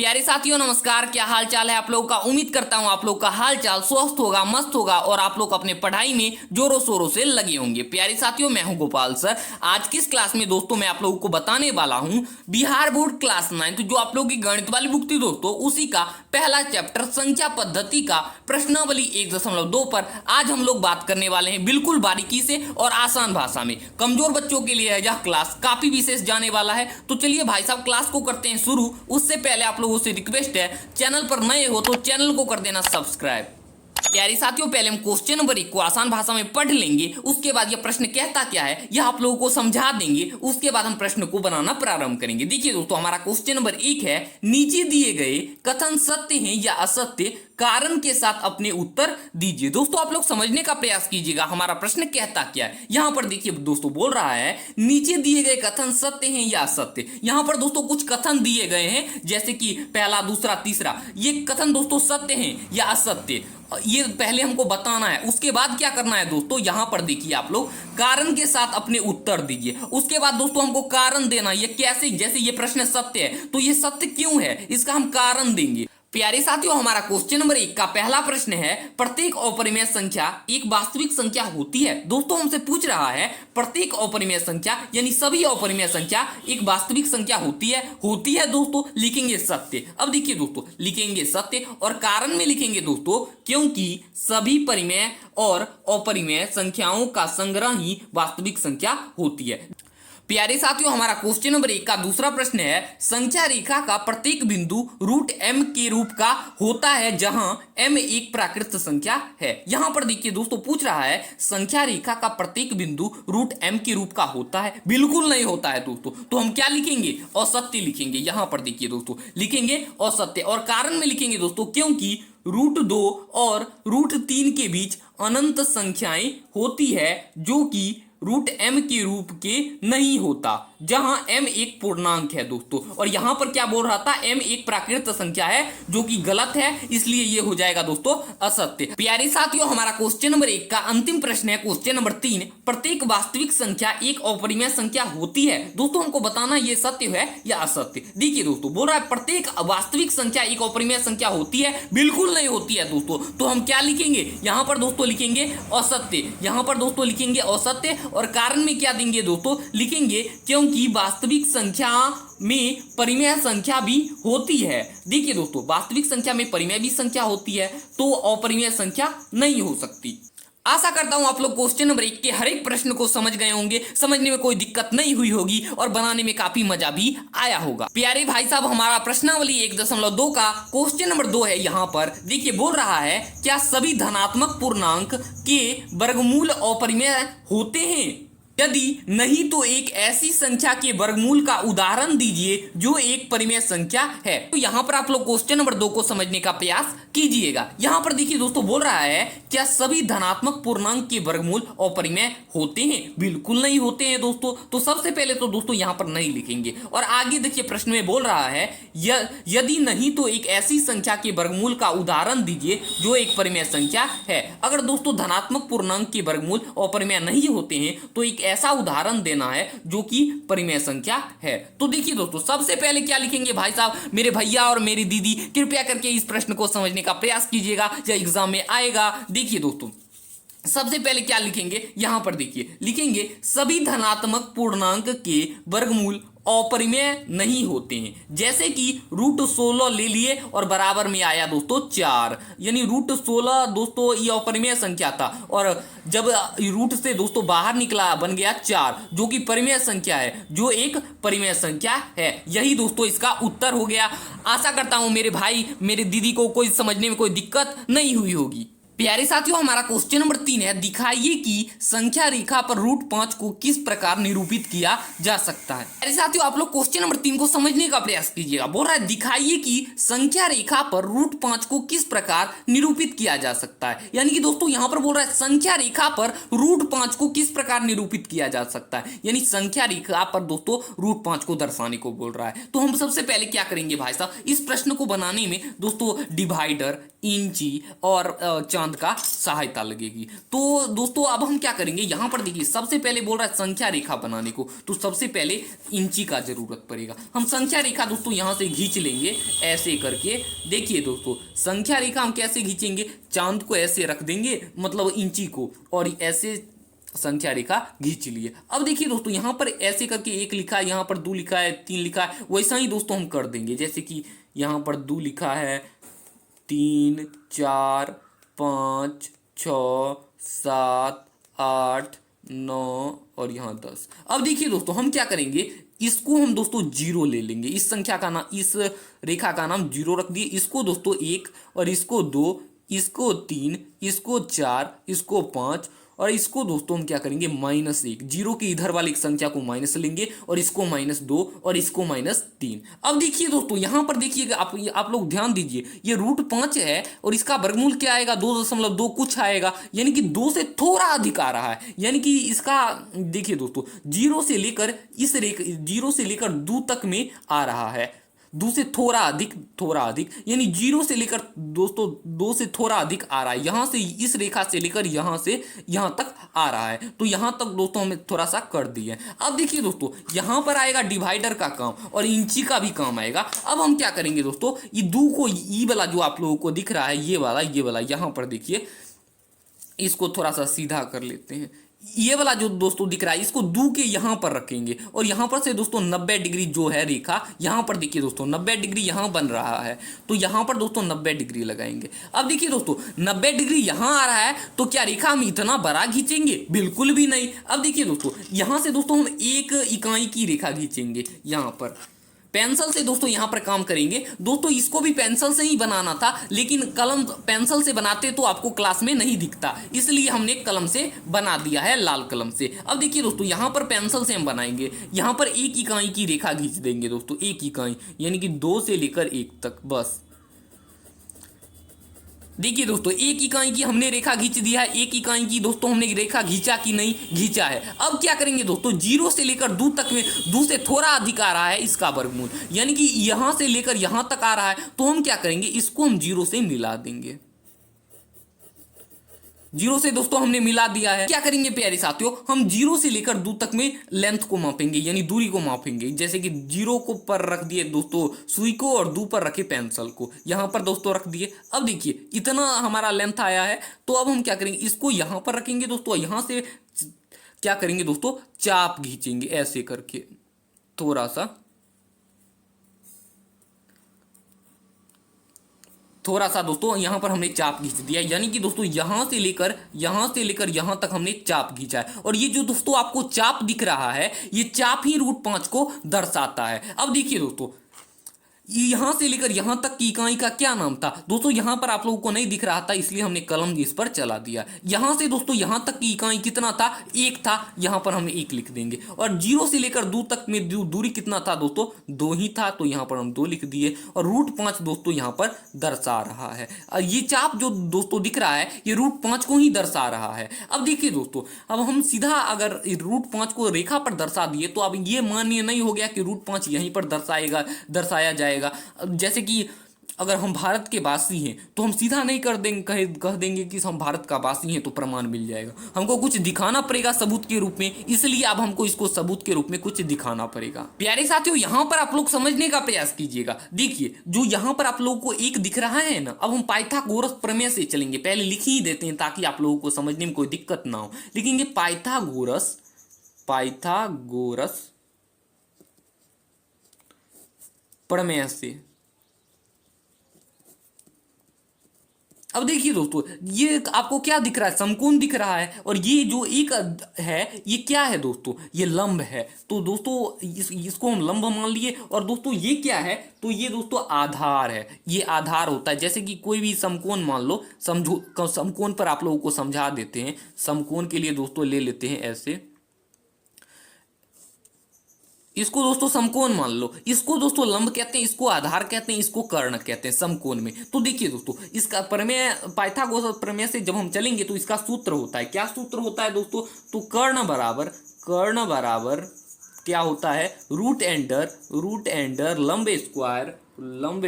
प्यारे साथियों नमस्कार। क्या हाल चाल है आप लोगों का। उम्मीद करता हूं आप लोग का हाल चाल स्वस्थ होगा, मस्त होगा और आप लोग अपने पढ़ाई में जोरों शोरों से लगे होंगे। प्यारे साथियों मैं हूं गोपाल सर। आज किस क्लास में दोस्तों मैं आप लोगों को बताने वाला हूं बिहार बोर्ड क्लास 9 जो आप लोगों की गणित वाली बुक थी दोस्तों, उसी का पहला चैप्टर संख्या पद्धति का प्रश्नावली 1.2 पर आज हम लोग बात करने वाले हैं बिल्कुल बारीकी से और आसान भाषा में। कमजोर बच्चों के लिए यह क्लास काफी विशेष जाने वाला है। तो चलिए भाई साहब क्लास को करते हैं शुरू। उससे पहले आप लोगों से रिक्वेस्ट है, चैनल पर नए हो तो चैनल को कर देना सब्सक्राइब। प्यारे साथियों पहले हम क्वेश्चन नंबर 1 को आसान भाषा में पढ़ लेंगे, उसके बाद यह प्रश्न कहता क्या है यह आप लोगों को समझा देंगे, उसके बाद हम प्रश्न को बनाना प्रारंभ करेंगे। देखिए दोस्तों हमारा क्वेश्चन नंबर 1 है, नीचे दिए गए कथन सत्य हैं या असत्य, कारण के साथ अपने उत्तर दीजिए। दोस्तों आप लोग समझने का प्रयास कीजिएगा हमारा प्रश्न कहता क्या है। यहां पर देखिए दोस्तों बोल रहा है नीचे दिए गए कथन सत्य हैं या असत्य। यहां पर दोस्तों कुछ कथन दिए गए हैं जैसे कि पहला, दूसरा, तीसरा। ये कथन दोस्तों सत्य हैं या असत्य, ये पहले हमको बताना है। उसके बाद क्या करना है दोस्तों, यहां पर देखिए आप लोग कारण के साथ अपने उत्तर दीजिए। उसके बाद दोस्तों हमको कारण देना, ये कैसे, जैसे ये प्रश्न सत्य है तो ये सत्य क्यों है इसका हम कारण देंगे। प्यारे साथियों हमारा क्वेश्चन नंबर 1 का पहला प्रश्न है, प्रत्येक अपरिमेय संख्या एक वास्तविक संख्या होती है। दोस्तों हमसे पूछ रहा है प्रत्येक अपरिमेय संख्या यानी सभी अपरिमेय संख्या एक वास्तविक संख्या होती है दोस्तों, लिखेंगे सत्य। अब देखिए दोस्तों लिखेंगे सत्य और कारण में लिखेंगे दोस्तों क्योंकि सभी परिमेय और अपरिमेय संख्याओं का संग्रह ही वास्तविक संख्या होती है। प्यारे साथियों हमारा क्वेश्चन नंबर 1 का दूसरा प्रश्न है, संख्या रेखा का प्रत्येक बिंदु रूट m के रूप का होता है जहां m एक प्राकृत संख्या है। यहां पर देखिए दोस्तों पूछ रहा है संख्या रेखा का प्रत्येक बिंदु रूट m के रूप का होता है। बिल्कुल नहीं होता है दोस्तों, तो हम क्या लिखेंगे, असत्य लिखेंगे। यहां पर देखिए दोस्तों लिखेंगे असत्य और कारण में लिखेंगे दोस्तों क्योंकि रूट 2 और रूट 3 के बीच अनंत संख्याएं होती है जो कि रूट m के रूप के नहीं होता, जहां m एक पूर्णांक है दोस्तों। और यहां पर क्या बोल रहा था, m एक प्राकृत संख्या है जो कि गलत है, इसलिए ये हो जाएगा दोस्तों असत्य। प्यारे साथियों हमारा क्वेश्चन नंबर 1 का अंतिम प्रश्न है क्वेश्चन नंबर 3, प्रत्येक वास्तविक संख्या एक अपरिमेय संख्या होती है। दोस्तों हमको बताना ये सत्य है या असत्य। देखिए दोस्तों बोल रहा है प्रत्येक वास्तविक संख्या एक अपरिमेय संख्या होती है, बिल्कुल नहीं होती है दोस्तों। तो हम क्या लिखेंगे, यहां पर दोस्तों लिखेंगे असत्य, यहां पर दोस्तों लिखेंगे असत्य और कारण में क्या देंगे दोस्तों, लिखेंगे क्योंकि वास्तविक संख्या में परिमेय संख्या भी होती है। देखिए दोस्तों वास्तविक संख्या में परिमेय भी संख्या होती है तो अपरिमेय संख्या नहीं हो सकती। आशा करता हूं आप लोग क्वेश्चन नंबर 1 के हर एक प्रश्न को समझ गए होंगे, समझने में कोई दिक्कत नहीं हुई होगी और बनाने में काफी मजा भी आया होगा। प्यारे भाई साहब हमारा प्रश्नावली 1.2 का क्वेश्चन नंबर 2 है। यहां पर देखिए बोल रहा है क्या सभी धनात्मक पूर्णांक के वर्गमूल अपरिमेय होते हैं, यदि नहीं तो एक ऐसी संख्या के वर्गमूल का उदाहरण दीजिए जो एक परिमेय संख्या है। तो यहां पर आप लोग क्वेश्चन नंबर 2 को समझने का प्रयास कीजिएगा। यहां पर देखिए दोस्तों बोल रहा है क्या सभी धनात्मक पूर्णांक के वर्गमूल अपरिमेय होते हैं, बिल्कुल नहीं होते हैं दोस्तों। तो सबसे पहले तो दोस्तों यहां पर नहीं लिखेंगे और आगे देखिए प्रश्न में बोल रहा है यदि नहीं तो एक ऐसी संख्या के वर्गमूल का उदाहरण दीजिए जो एक परिमेय संख्या है। अगर दोस्तों धनात्मक पूर्णांक के वर्गमूल अपरिमेय नहीं होते हैं तो एक ऐसा उदाहरण देना है जो कि परिमेय संख्या है। तो देखिए दोस्तों सबसे पहले क्या लिखेंगे भाई साहब, मेरे भैया और मेरी दीदी कृपया करके इस प्रश्न को समझने का प्रयास कीजिएगा, या एग्जाम में आएगा। देखिए दोस्तों सबसे पहले क्या लिखेंगे, यहां पर देखिए लिखेंगे सभी धनात्मक पूर्णांक के वर्गमूल अपरिमेय नहीं होते हैं। जैसे कि रूट 16 ले लिए और बराबर में आया दोस्तों 4, यानी रूट 16 दोस्तों ये अपरिमेय संख्या था और जब रूट से दोस्तों बाहर निकला बन गया 4 जो कि परिमेय संख्या है, जो एक परिमेय संख्या है। यही दोस्तों इसका उत्तर हो गया। आशा करता हूं मेरे भाई मेरे दीदी को कोई समझने में कोई दिक्कत नहीं हुई होगी। प्यारे साथियों हमारा क्वेश्चन नंबर 3 है, दिखाइए कि संख्या रेखा पर रूट 5 को किस प्रकार निरूपित किया जा सकता है। प्यारे साथियों आप लोग क्वेश्चन नंबर 3 को समझने का प्रयास कीजिएगा। बोल रहा है दिखाइए कि संख्या रेखा पर रूट 5 को किस प्रकार निरूपित किया जा सकता है। यानी कि दोस्तों यहां पर बोल रहा है संख्या रेखा पर रूट 5 को किस प्रकार निरूपित किया जा सकता है, यानी संख्या रेखा पर दोस्तों रूट 5 को दर्शाने को बोल रहा है। तो हम सबसे पहले क्या करेंगे भाई साहब, इस प्रश्न को बनाने में दोस्तों डिवाइडर, इंची और चांद चांद का सहायता लगेगी। तो दोस्तों अब हम क्या करेंगे, यहां पर देखिए सबसे पहले बोल रहा है संख्या रेखा बनाने को, तो सबसे पहले इंची का जरूरत पड़ेगा। हम संख्या रेखा दोस्तों यहां से खींच लेंगे ऐसे करके। देखिए दोस्तों संख्या रेखा हम कैसे खींचेंगे, चांद को ऐसे रख देंगे मतलब इंची को, और ऐसे संख्या रेखा खींच लिए। अब देखिए दोस्तों यहां पर ऐसे करके 1 लिखा है, यहां पर 2 लिखा है, 3 लिखा है, वैसा ही दोस्तों हम कर देंगे। जैसे कि यहां पर 2 लिखा है, 3 4 5 6 7 8 9 और यहाँ 10। अब देखिए दोस्तों हम क्या करेंगे, इसको हम दोस्तों जीरो ले लेंगे। इस संख्या का नाम, इस रेखा का नाम जीरो रख दिए। इसको दोस्तों 1 और इसको 2, इसको 3, इसको 4, इसको 5 और इसको दोस्तों हम क्या करेंगे -1। जीरो के इधर वाली संख्या को माइनस लेंगे और इसको -2 और इसको -3। अब देखिए दोस्तों यहां पर देखिएगा, आप लोग ध्यान दीजिए, ये √5 है और इसका वर्गमूल क्या आएगा, 2.2 कुछ आएगा, यानी कि 2 से थोड़ा अधिक आ रहा है। यानी कि इसका देखिए दोस्तों जीरो से लेकर इस रेखा, जीरो से लेकर 2 तक में आ रहा है, 2 से थोड़ा अधिक, यानी जीरो से लेकर दोस्तों 2 से थोड़ा अधिक आ रहा है। यहां से इस रेखा से लेकर यहां से यहां तक आ रहा है, तो यहां तक दोस्तों हमें थोड़ा सा कर दिया है। अब देखिए दोस्तों यहां पर आएगा डिवाइडर का काम और इंची का भी काम आएगा। अब हम क्या करेंगे दोस्तों, ये 2 को, ई वाला जो आप लोगों को दिख रहा है, ये वाला यहां पर देखिए, इसको थोड़ा सा सीधा कर लेते हैं। ये वाला जो दोस्तों दिख रहा है, इसको 2 के यहां पर रखेंगे और यहां पर से दोस्तों 90 डिग्री जो है रेखा, यहां पर देखिए दोस्तों 90 डिग्री यहां बन रहा है, तो यहां पर दोस्तों 90 डिग्री लगाएंगे। अब देखिए दोस्तों 90 डिग्री यहां आ रहा है, तो क्या रेखा हम इतना बड़ा खींचेंगे, बिल्कुल भी नहीं। अब देखिए दोस्तों यहां से दोस्तों हम 1 इकाई की रेखा खींचेंगे। यहां पर पेंसिल से दोस्तों यहां पर काम करेंगे। दोस्तों इसको भी पेंसिल से ही बनाना था, लेकिन कलम पेंसिल से बनाते तो आपको क्लास में नहीं दिखता, इसलिए हमने कलम से बना दिया है, लाल कलम से। अब देखिए दोस्तों यहां पर पेंसिल से हम बनाएंगे, यहां पर 1 इकाई की रेखा खींच देंगे दोस्तों, 1 इकाई, यानी कि 2 से लेकर 1 तक बस। देखिए दोस्तों 1 इकाई की हमने रेखा खींच दिया है। 1 इकाई की दोस्तों हमने रेखा खींचा कि नहीं, खींचा है। अब क्या करेंगे दोस्तों, 0 से लेकर 2 तक में 2 से थोड़ा अधिक आ रहा है इसका वर्गमूल, यानी कि यहां से लेकर यहां तक आ रहा है, तो हम क्या करेंगे, इसको हम 0 से मिला देंगे। 0 से दोस्तों हमने मिला दिया है। क्या करेंगे प्यारे साथियों, हम 0 से लेकर 2 तक में लेंथ को मापेंगे, यानी दूरी को मापेंगे। जैसे कि 0 को पर रख दिए दोस्तों सुई को और 2 पर रखे पेंसिल को, यहां पर दोस्तों रख दिए। अब देखिए इतना हमारा लेंथ आया है, तो अब हम क्या करेंगे, इसको यहां पर रखेंगे दोस्तों, यहां से क्या करेंगे दोस्तों, चाप खींचेंगे ऐसे करके थोड़ा सा दोस्तों यहां पर हमने चाप खींच दिया, यानी कि दोस्तों यहां से लेकर यहां तक हमने चाप खींचा है। और ये जो दोस्तों आपको चाप दिख रहा है, ये चाप ही √5 को दर्शाता है। अब देखिए दोस्तों यहां से लेकर यहां तक की इकाई का क्या नाम था दोस्तों, यहां पर आप लोगों को नहीं दिख रहा था, इसलिए हमने कलम इस पर चला दिया। यहां से दोस्तों यहां तक की इकाई कितना था, 1 था, यहां पर हम 1 लिख देंगे। और 0 से लेकर 2 तक में दूरी कितना था दोस्तों, 2 ही था, तो यहां पर हम 2 लिख दिए। और √5 दोस्तों यहां पर दर्शा रहा है। ये चाप जो दोस्तों दिख रहा है, ये √5 को ही दर्शा रहा है। अब देखिए दोस्तों, अब हम सीधा अगर √5 को रेखा पर दर्शा दिए, तो अब ये मान्य नहीं हो गया कि √5 यहीं पर दर्शाया जाएगा। जैसे कि अगर हम भारत के वासी हैं, तो हम सीधा नहीं कह देंगे कि हम भारत का वासी हैं तो प्रमाण मिल जाएगा। हमको कुछ दिखाना पड़ेगा सबूत के रूप में, इसलिए अब हमको इसको सबूत के रूप में कुछ दिखाना पड़ेगा। प्यारे साथियों यहां पर आप लोग समझने का प्रयास कीजिएगा। देखिए जो यहां पर आप लोगों को 1 दिख रहा है ना, अब हम पाइथागोरस प्रमेय से चलेंगे। पहले लिख ही देते हैं ताकि आप लोगों को समझने में कोई दिक्कत ना हो। लिखेंगे पाइथागोरस प्रमेय से। अब देखिए दोस्तों ये आपको क्या दिख रहा है, समकोण दिख रहा है, और ये जो एक है ये क्या है दोस्तों, ये लंब है। तो दोस्तों इसको हम लंब मान लिए। और दोस्तों ये क्या है, तो ये दोस्तों आधार है, ये आधार होता है। जैसे कि कोई भी समकोण मान लो, समझो समकोण पर आप लोगों को समझा देते हैं। समकोण के लिए दोस्तों ले लेते हैं ऐसे, इसको दोस्तों समकोण मान लो, इसको दोस्तों लंब कहते हैं, इसको आधार कहते हैं, इसको कर्ण कहते हैं समकोण में। तो देखिए दोस्तों इसका प्रमेय, पाइथागोरस प्रमेय से जब हम चलेंगे तो इसका सूत्र होता है, क्या सूत्र होता है दोस्तों, तो कर्ण बराबर क्या होता है, रूट एंडर लंब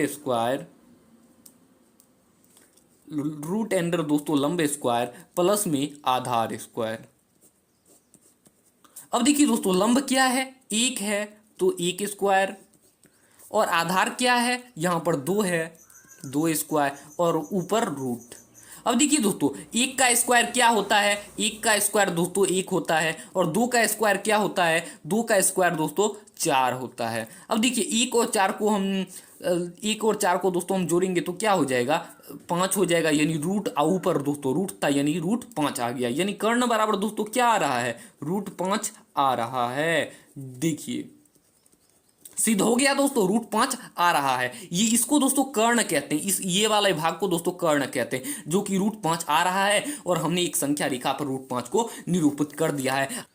स्क्वायर रूट अंडर दोस्तों लंब स्क्वायर प्लस में आधार स्क्वायर। अब देखिए दोस्तों लंब क्या है, एक है तो एक स्क्वायर, और आधार क्या है, यहां पर दो है, दो स्क्वायर, और ऊपर रूट। अब देखिए दोस्तों एक का स्क्वायर क्या होता है, एक का स्क्वायर दोस्तों एक होता है, और दो का स्क्वायर क्या होता है, दो का स्क्वायर दोस्तों चार होता है। अब देखिए एक और चार को दोस्तों हम जोड़ेंगे तो क्या हो जाएगा, पांच हो जाएगा, यानी रूट ऊपर दोस्तों रूट था, यानी रूट पांच आ गया, यानी कर्ण बराबर दोस्तों क्या आ रहा है, रूट पांच आ रहा है। देखिए सिद्ध हो गया दोस्तों, रूट पांच आ रहा है। ये इसको दोस्तों कर्ण कहते हैं, इस ये वाले भाग को दोस्तों कर्ण कहते हैं, जो कि रूट पांच आ रहा है, और हमने एक संख्या रेखा पर रूट पांच को निरूपित कर दिया है।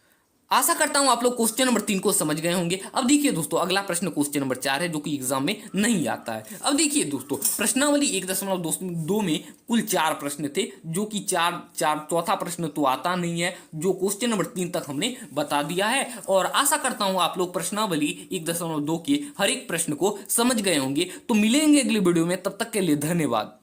आशा करता हूं आप लोग क्वेश्चन नंबर 3 को समझ गए होंगे। अब देखिए दोस्तों अगला प्रश्न क्वेश्चन नंबर 4 है, जो कि एग्जाम में नहीं आता है। अब देखिए दोस्तों प्रश्नावली 1.2 में कुल 4 प्रश्न थे, जो कि चौथा प्रश्न तो आता नहीं है, जो क्वेश्चन नंबर 3 तक हमने बता दिया है। और आशा करता हूं आप लोग प्रश्नावली 1.2 के हर एक प्रश्न को समझ गए होंगे। तो मिलेंगे अगली वीडियो में, तब तक के लिए धन्यवाद।